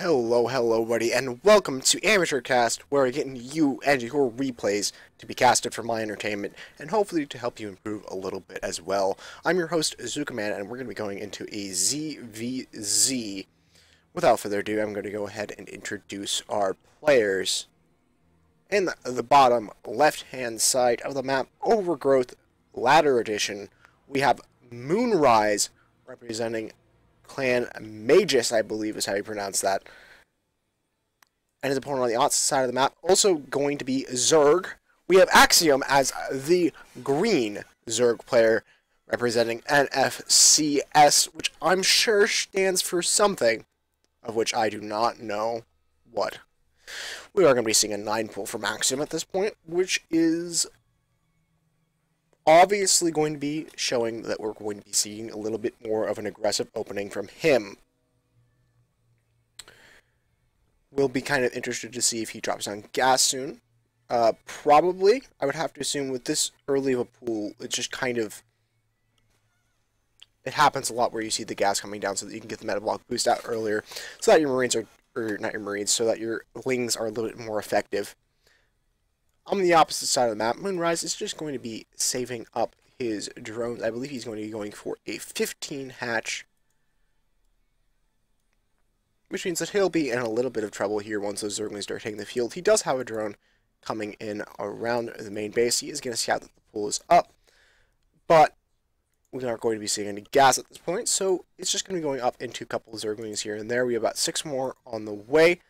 Hello, buddy, and welcome to Amateur Cast, where I get you and your replays to be casted for my entertainment, and hopefully to help you improve a little bit as well. I'm your host, ZookaMan, and we're going to be going into a ZVZ. Without further ado, I'm going to go ahead and introduce our players. In the bottom left-hand side of the map, Overgrowth Ladder Edition, we have MoonRise, representing Clan Magus, I believe is how you pronounce that. And his opponent on the opposite side of the map, also going to be Zerg. We have Axiom as the green Zerg player, representing NFCS, which I'm sure stands for something, of which I do not know what. We are going to be seeing a 9 pull from Axiom at this point, which is obviously going to be showing that we're going to be seeing a little bit more of an aggressive opening from him. We'll be kind of interested to see if he drops down gas soon. Probably, I would have to assume with this early of a pool, it's just kind of, it happens a lot where you see the gas coming down so that you can get the metabolic boost out earlier, so that your Marines are, or not your Marines, so that your Lings are a little bit more effective. On the opposite side of the map, MoonRise is just going to be saving up his drones. I believe he's going to be going for a 15 hatch, which means that he'll be in a little bit of trouble here once those Zerglings start taking the field. He does have a drone coming in around the main base. He is going to scout that the pool is up, but we aren't going to be seeing any gas at this point, so it's just going to be going up into a couple of Zerglings here and there. We have about 6 more on the way.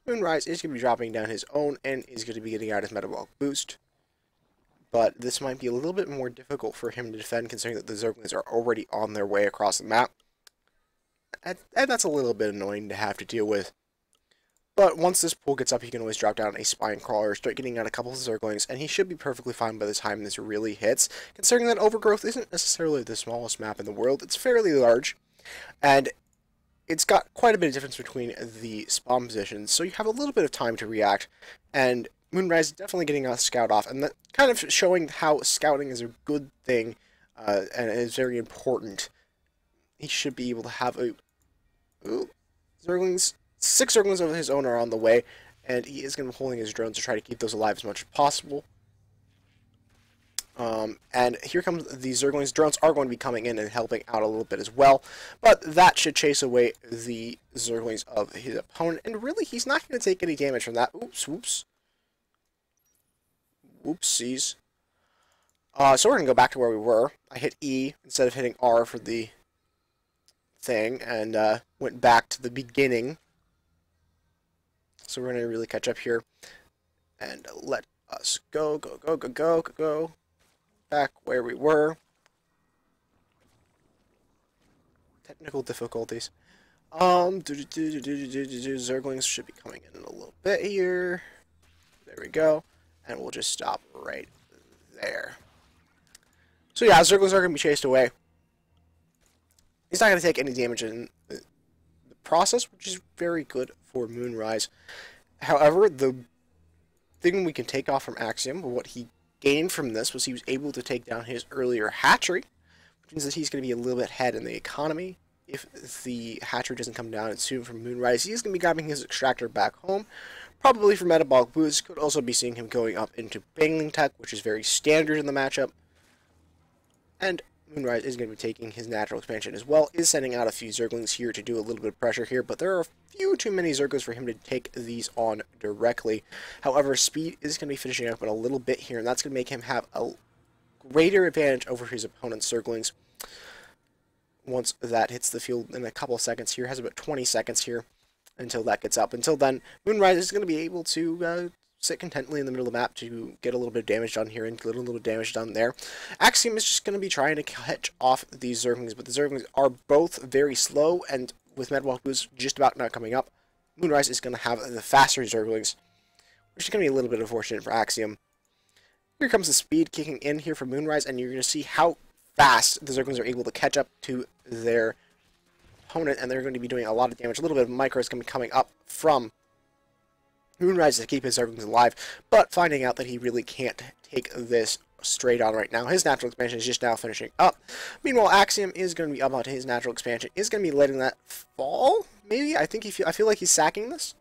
MoonRise is going to be dropping down his own and is going to be getting out his metabolic boost. But this might be a little bit more difficult for him to defend, considering that the Zerglings are already on their way across the map. And that's a little bit annoying to have to deal with. But once this pool gets up, he can always drop down a Spine Crawler, start getting out a couple of Zerglings, and he should be perfectly fine by the time this really hits, considering that Overgrowth isn't necessarily the smallest map in the world. It's fairly large, and it's got quite a bit of difference between the spawn positions, so you have a little bit of time to react, and MoonRise is definitely getting a scout off, and that kind of showing how scouting is a good thing, and is very important. He should be able to have a... Ooh, Zerglings, 6 Zerglings of his own are on the way, and he is going to be holding his drones to try to keep those alive as much as possible. And here comes the Zerglings. Drones are going to be coming in and helping out a little bit as well, but that should chase away the Zerglings of his opponent, and really he's not going to take any damage from that. Oops, whoops. Whoopsies. So we're going to go back to where we were. I hit E instead of hitting R for the thing, and went back to the beginning. So we're going to really catch up here, and let us go. Back where we were. Technical difficulties. Zerglings should be coming in a little bit here. There we go. And we'll just stop right there. So yeah, Zerglings are going to be chased away. He's not going to take any damage in the process, which is very good for MoonRise. However, the thing we can take off from Axiom, what he gained from this, was he was able to take down his earlier hatchery, which means that he's going to be a little bit ahead in the economy. If the hatchery doesn't come down soon from MoonRise, he's going to be grabbing his extractor back home, probably for metabolic boost. Could also be seeing him going up into Bangling Tech, which is very standard in the matchup. And MoonRise is going to be taking his natural expansion as well, is sending out a few Zerglings here to do a little bit of pressure here, but there are a few too many Zerglings for him to take these on directly. However, speed is going to be finishing up in a little bit here, and that's going to make him have a greater advantage over his opponent's Zerglings once that hits the field in a couple of seconds here. Has about 20 seconds here until that gets up. Until then, MoonRise is going to be able to sit contently in the middle of the map to get a little bit of damage done here and get a little damage done there. Axiom is just going to be trying to catch off these Zerglings, but the Zerglings are both very slow, and with metabolic boost just about not coming up, MoonRise is going to have the faster Zerglings, which is going to be a little bit unfortunate for Axiom. Here comes the speed kicking in here for MoonRise, and you're going to see how fast the Zerglings are able to catch up to their opponent, and they're going to be doing a lot of damage. A little bit of micro is going to be coming up from MoonRise to keep his Zerglings alive, but finding out that he really can't take this straight on right now. His natural expansion is just now finishing up. Meanwhile, Axiom is going to be up onto his natural expansion, is going to be letting that fall, maybe. I feel like he's sacking this.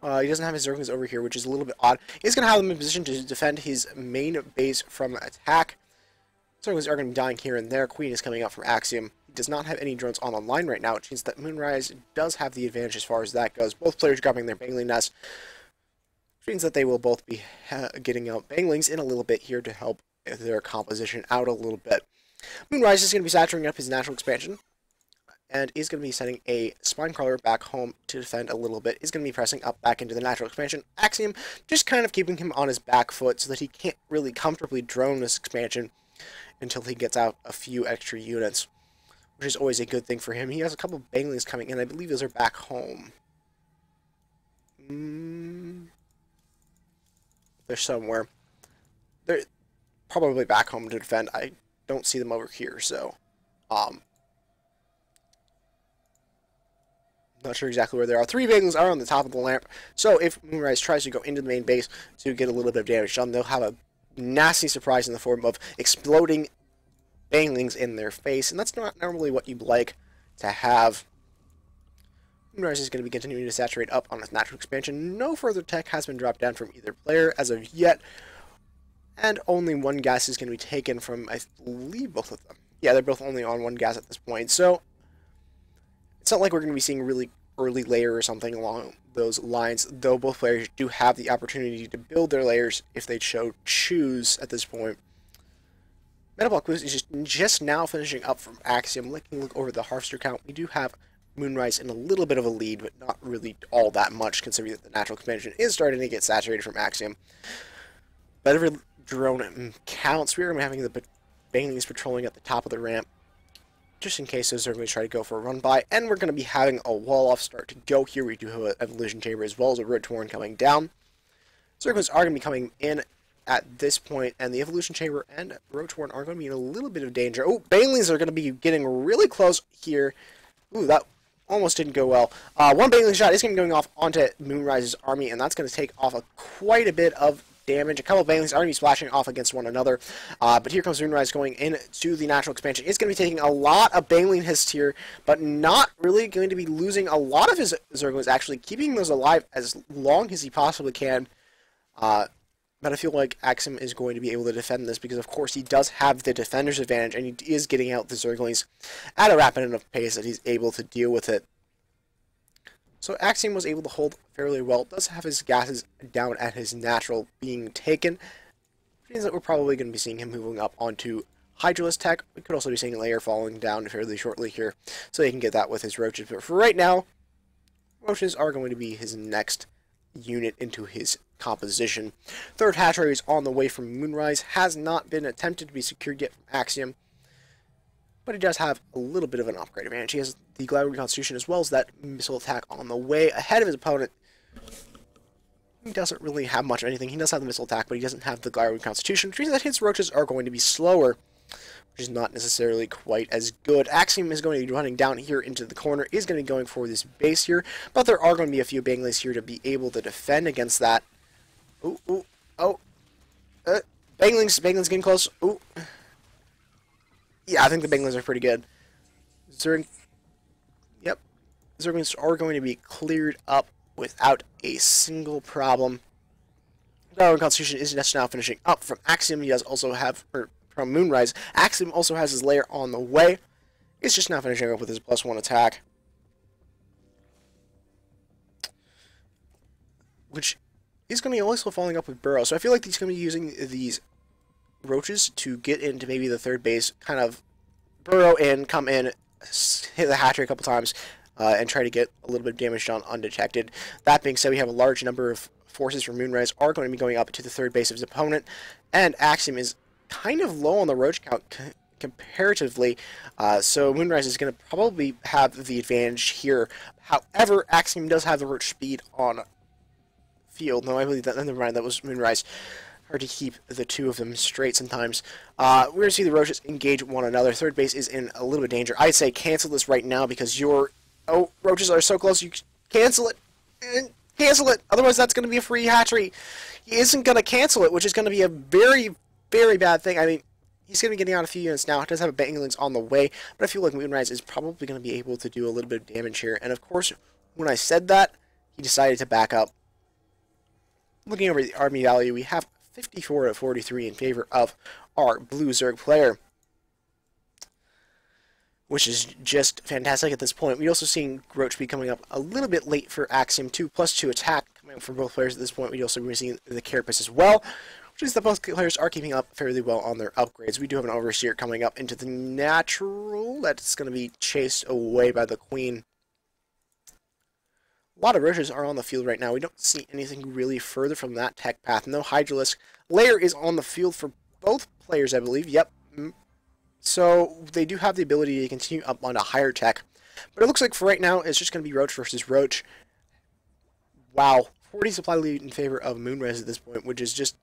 He doesn't have his Zerglings over here, which is a little bit odd. He's going to have them in position to defend his main base from attack. Zerglings are going to be dying here and there. Queen is coming out from Axiom. He does not have any drones on the line right now, which means that MoonRise does have the advantage as far as that goes. Both players grabbing their Bangling nest, which means that they will both be getting out Banglings in a little bit here to help their composition out a little bit. MoonRise is going to be saturating up his natural expansion, and is going to be sending a Spinecrawler back home to defend a little bit. He's going to be pressing up back into the natural expansion. Axiom just kind of keeping him on his back foot so that he can't really comfortably drone this expansion until he gets out a few extra units, which is always a good thing for him. He has a couple of Banglings coming in. I believe those are back home. They're somewhere. They're probably back home to defend. I don't see them over here, so not sure exactly where they are. 3 Banglings are on the top of the lamp, so if MoonRise tries to go into the main base to get a little bit of damage done, they'll have a nasty surprise in the form of exploding Banglings in their face, and that's not normally what you'd like to have. MoonRise is going to be continuing to saturate up on its natural expansion. No further tech has been dropped down from either player as of yet, and only 1 gas is going to be taken from, I believe, both of them. Yeah, they're both only on 1 gas at this point, so it's not like we're going to be seeing a really early layer or something along those lines, though both players do have the opportunity to build their layers if they choose at this point. Metablock Boost is just now finishing up from Axiom. Look over the harvester count. We do have MoonRise in a little bit of a lead, but not really all that much, considering that the natural expansion is starting to get saturated from Axiom. But every drone counts. We are going to be having the Banglings patrolling at the top of the ramp, just in case those are going to try to go for a run-by. And we're going to be having a wall-off start to go here. We do have an Evolution Chamber as well as a Rotorn coming down. Zerglings are going to be coming in at this point, and the Evolution Chamber and Rotorn are going to be in a little bit of danger. Oh, Banglings are going to be getting really close here. Ooh, that almost didn't go well. 1 Bangling shot is going to be going off onto MoonRise's army, and that's going to take off quite a bit of damage. A couple of Banglings are going to be splashing off against one another, but here comes MoonRise going into the natural expansion. It's going to be taking a lot of Bangling hits here, but not really going to be losing a lot of his Zerglings, actually keeping those alive as long as he possibly can. But I feel like Axiom is going to be able to defend this because, of course, he does have the defender's advantage, and he is getting out the Zerglings at a rapid enough pace that he's able to deal with it. So Axiom was able to hold fairly well. Does have his gases down at his natural being taken, which means that we're probably going to be seeing him moving up onto Hydralisk tech. We could also be seeing Layer falling down fairly shortly here, so he can get that with his Roaches. But for right now, Roaches are going to be his next unit into his composition. 3rd hatchery is on the way from MoonRise. Has not been attempted to be secured yet from Axiom, but he does have a little bit of an upgrade advantage. He has the Glider Reconstitution as well as that missile attack on the way ahead of his opponent. He doesn't really have much of anything. He does have the missile attack, but he doesn't have the Glider Reconstitution, which means that his Roaches are going to be slower, which is not necessarily quite as good. Axiom is going to be running down here into the corner, is going to be going for this base here, but there are going to be a few Banglings here to be able to defend against that. Ooh, ooh, oh. Banglings getting close. Ooh. Yeah, I think the Banglings are pretty good. Yep. Zerglings are going to be cleared up without a single problem. Our Constitution is just now finishing up from Axiom. He does also have, from MoonRise. Axiom also has his layer on the way. It's just now finishing up with his +1 attack, which is going to be also following up with Burrow. So I feel like he's going to be using these Roaches to get into maybe the 3rd base, kind of burrow in, come in, hit the hatchery a couple times, and try to get a little bit of damage done undetected. That being said, we have a large number of forces from MoonRise are going to be going up to the 3rd base of his opponent, and Axiom is kind of low on the Roach count comparatively, so MoonRise is going to probably have the advantage here. However, Axiom does have the Roach speed on field. No, I believe that, never mind, that was MoonRise. Hard to keep the two of them straight sometimes. We're going to see the Roaches engage one another. 3rd base is in a little bit of danger. I'd say cancel this right now because your Roaches are so close. You cancel it. Cancel it. Otherwise, that's going to be a free hatchery. He isn't going to cancel it, which is going to be a very, very bad thing. I mean, He's going to be getting out a few units now. He does have a Banglings on the way, but I feel like MoonRise is probably going to be able to do a little bit of damage here. And of course, when I said that, he decided to back up. Looking over the army value, we have 54 to 43 in favor of our blue Zerg player, which is just fantastic at this point. We also seen Roach be coming up a little bit late for Axiom 2 +2 attack coming up for both players at this point. We also seeing the Carapace as well, which is that both players are keeping up fairly well on their upgrades. We do have an Overseer coming up into the natural. That's going to be chased away by the Queen. A lot of Roaches are on the field right now. We don't see anything really further from that tech path. No Hydralisk. Lair is on the field for both players, I believe. Yep. So they do have the ability to continue up on a higher tech. But it looks like for right now, it's just going to be Roach versus Roach. Wow. 40 supply lead in favor of MoonRise at this point, which is just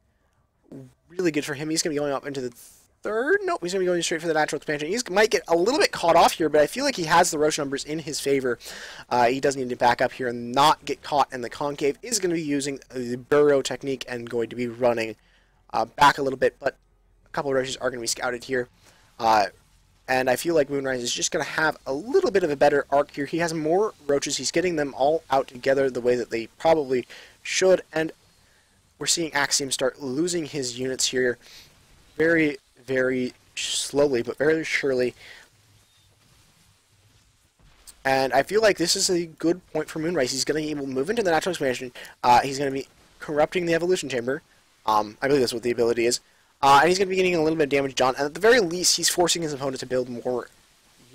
really good for him. He's going to be going up into the third. Nope, he's going to be going straight for the natural expansion. He might get a little bit caught off here, but I feel like he has the Roach numbers in his favor. He does need to back up here and not get caught in the concave. Is going to be using the burrow technique and going to be running back a little bit, but a couple of Roaches are going to be scouted here. And I feel like MoonRise is just going to have a little bit of a better arc here. He has more Roaches. He's getting them all out together the way that they probably should. And we're seeing Axiom start losing his units here very, very slowly, but very surely. And I feel like this is a good point for MoonRise. He's going to be able to move into the natural expansion. He's going to be corrupting the evolution chamber. I believe that's what the ability is. And he's going to be getting a little bit of damage done. And at the very least, he's forcing his opponent to build more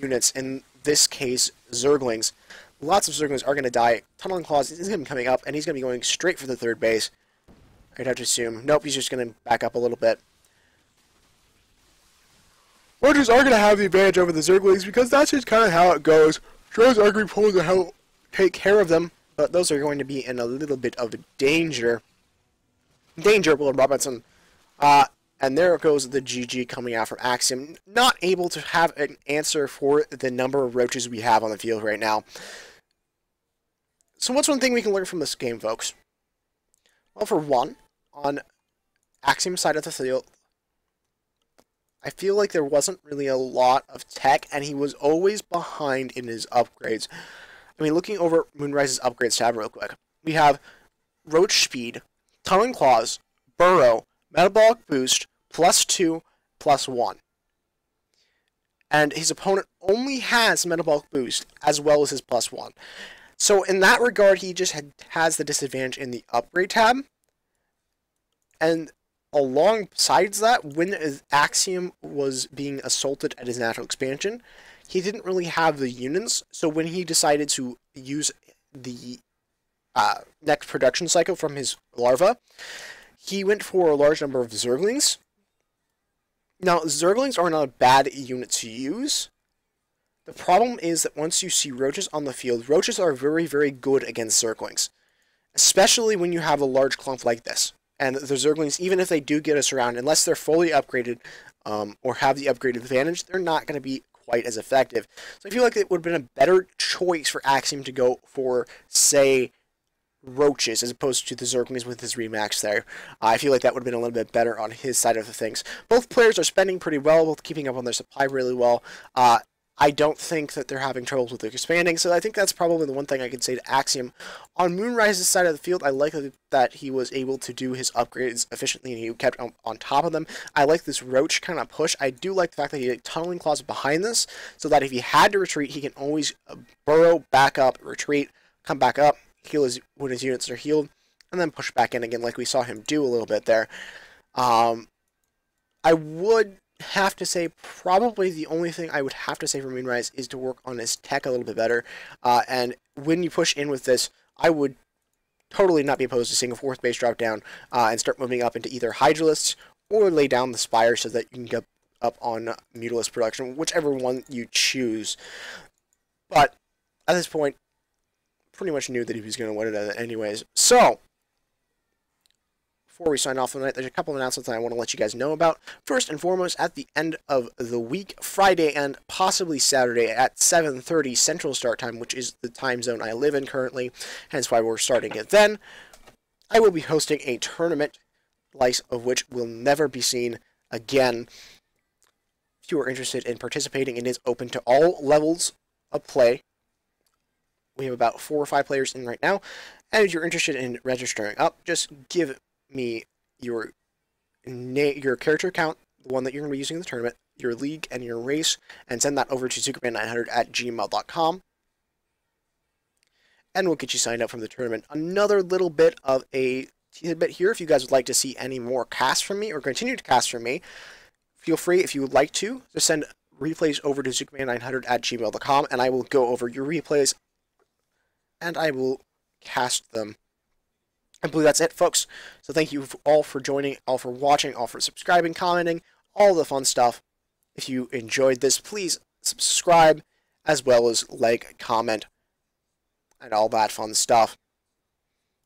units. In this case, Zerglings. Lots of Zerglings are going to die. Tunneling Claws is going to be coming up, and he's going to be going straight for the third base. I'd have to assume. Nope, he's just going to back up a little bit. Roaches are going to have the advantage over the Zerglings because that's just kind of how it goes. Drones are going to be pulled to help take care of them, but those are going to be in a little bit of danger. Will Robinson. And there goes the GG coming out from Axiom. Not able to have an answer for the number of Roaches we have on the field right now. So what's one thing we can learn from this game, folks? Well, for one, on Axiom's side of the field, I feel like there wasn't really a lot of tech, and he was always behind in his upgrades. I mean, looking over MoonRise's upgrades tab real quick, we have Roach Speed, Tunneling Claws, Burrow, Metabolic Boost, +2, +1. And his opponent only has Metabolic Boost as well as his +1. So in that regard, he just has the disadvantage in the upgrade tab. And alongside that, when Axiom was being assaulted at his natural expansion, he didn't really have the units. So when he decided to use the next production cycle from his larva, he went for a large number of Zerglings. Now, Zerglings are not a bad unit to use. The problem is that once you see Roaches on the field, Roaches are very, very good against Zerglings. Especially when you have a large clump like this. And the Zerglings, even if they do get us around, unless they're fully upgraded or have the upgrade advantage, they're not going to be quite as effective. So I feel like it would have been a better choice for Axiom to go for, say, Roaches as opposed to the Zerglings with his Remax there. I feel like that would have been a little bit better on his side of the things. Both players are spending pretty well, both keeping up on their supply really well. I don't think that they're having troubles with their expanding, so I think that's probably the one thing I could say to Axiom. On MoonRise's side of the field, I like that he was able to do his upgrades efficiently and he kept on top of them. I like this Roach kind of push. I do like the fact that he had Tunneling Claws behind this, so that if he had to retreat, he can always burrow, back up, retreat, come back up, heal when his units are healed, and then push back in again like we saw him do a little bit there. I would have to say probably the only thing I would have to say for MoonRise is to work on his tech a little bit better. And when you push in with this, I would totally not be opposed to seeing a fourth base drop down and start moving up into either Hydralisks or lay down the Spire so that you can get up on Mutalisk production, whichever one you choose. But at this point, pretty much knew that he was going to win it anyways. So, before we sign off tonight, there's a couple of announcements that I want to let you guys know about. First and foremost, at the end of the week, Friday and possibly Saturday at 7:30 Central Start Time, which is the time zone I live in currently, hence why we're starting it then, I will be hosting a tournament, likes of which will never be seen again. you are interested in participating, it is open to all levels of play. We have about 4 or 5 players in right now, and if you're interested in registering up, just give me your character account, the one that you're going to be using in the tournament, your league, and your race, and send that over to ZookaMan900@gmail.com. And we'll get you signed up from the tournament. Another little bit of a tidbit here, if you guys would like to see any more casts from me, or continue to cast from me, feel free, if you would like to send replays over to ZookaMan900@gmail.com, and I will go over your replays, and I will cast them. I believe that's it, folks. So thank you all for joining, all for watching, all for subscribing, commenting, all the fun stuff. If you enjoyed this, please subscribe, as well as like, comment, and all that fun stuff.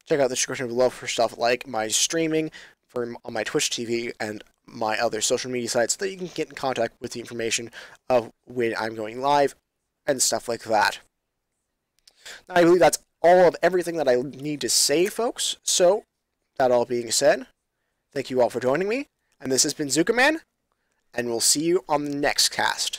Check out the description below for stuff like my streaming on my Twitch TV and my other social media sites, so that you can get in contact with the information of when I'm going live and stuff like that. Now, I believe that's all of everything that I need to say, folks. So, that all being said, thank you all for joining me, and this has been ZookaMan, and we'll see you on the next cast.